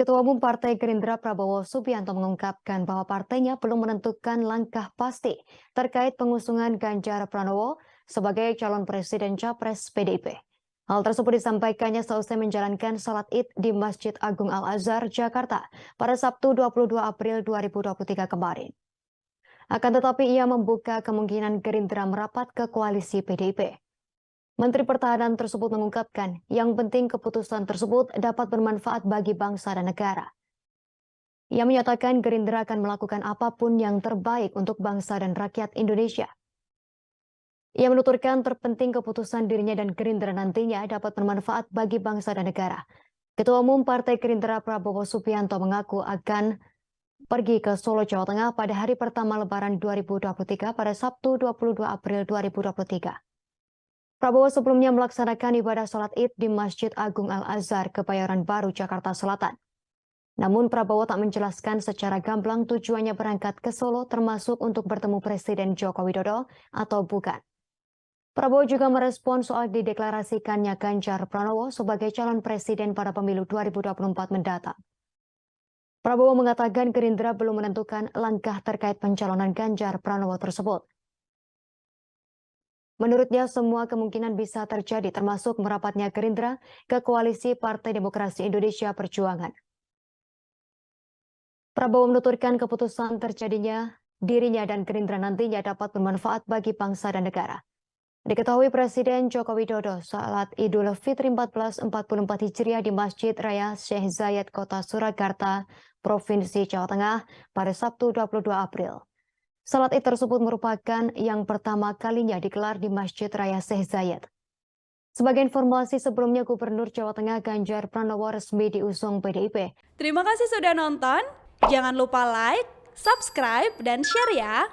Ketua Umum Partai Gerindra Prabowo Subianto mengungkapkan bahwa partainya belum menentukan langkah pasti terkait pengusungan Ganjar Pranowo sebagai calon presiden Capres PDIP. Hal tersebut disampaikannya seusai menjalankan salat Id di Masjid Agung Al-Azhar, Jakarta pada Sabtu 22 April 2023 kemarin. Akan tetapi ia membuka kemungkinan Gerindra merapat ke koalisi PDIP. Menteri Pertahanan tersebut mengungkapkan yang penting keputusan tersebut dapat bermanfaat bagi bangsa dan negara. Ia menyatakan Gerindra akan melakukan apapun yang terbaik untuk bangsa dan rakyat Indonesia. Ia menuturkan terpenting keputusan dirinya dan Gerindra nantinya dapat bermanfaat bagi bangsa dan negara. Ketua Umum Partai Gerindra Prabowo Subianto mengaku akan pergi ke Solo, Jawa Tengah pada hari pertama Lebaran 2023 pada Sabtu 22 April 2023. Prabowo sebelumnya melaksanakan ibadah sholat Id di Masjid Agung Al-Azhar, Kebayoran Baru, Jakarta Selatan. Namun Prabowo tak menjelaskan secara gamblang tujuannya berangkat ke Solo termasuk untuk bertemu Presiden Joko Widodo atau bukan. Prabowo juga merespon soal dideklarasikannya Ganjar Pranowo sebagai calon presiden pada pemilu 2024 mendatang. Prabowo mengatakan Gerindra belum menentukan langkah terkait pencalonan Ganjar Pranowo tersebut. Menurutnya semua kemungkinan bisa terjadi termasuk merapatnya Gerindra ke koalisi Partai Demokrasi Indonesia Perjuangan. Prabowo menuturkan keputusan terjadinya dirinya dan Gerindra nantinya dapat bermanfaat bagi bangsa dan negara. Diketahui Presiden Joko Widodo salat Idul Fitri 1444 Hijriah di Masjid Raya Syekh Zayed Kota Surakarta, Provinsi Jawa Tengah pada Sabtu 22 April. Salat Id tersebut merupakan yang pertama kalinya digelar di Masjid Raya Syekh Zayed. Sebagai informasi sebelumnya Gubernur Jawa Tengah Ganjar Pranowo resmi diusung PDIP. Terima kasih sudah nonton. Jangan lupa like, subscribe, dan share ya.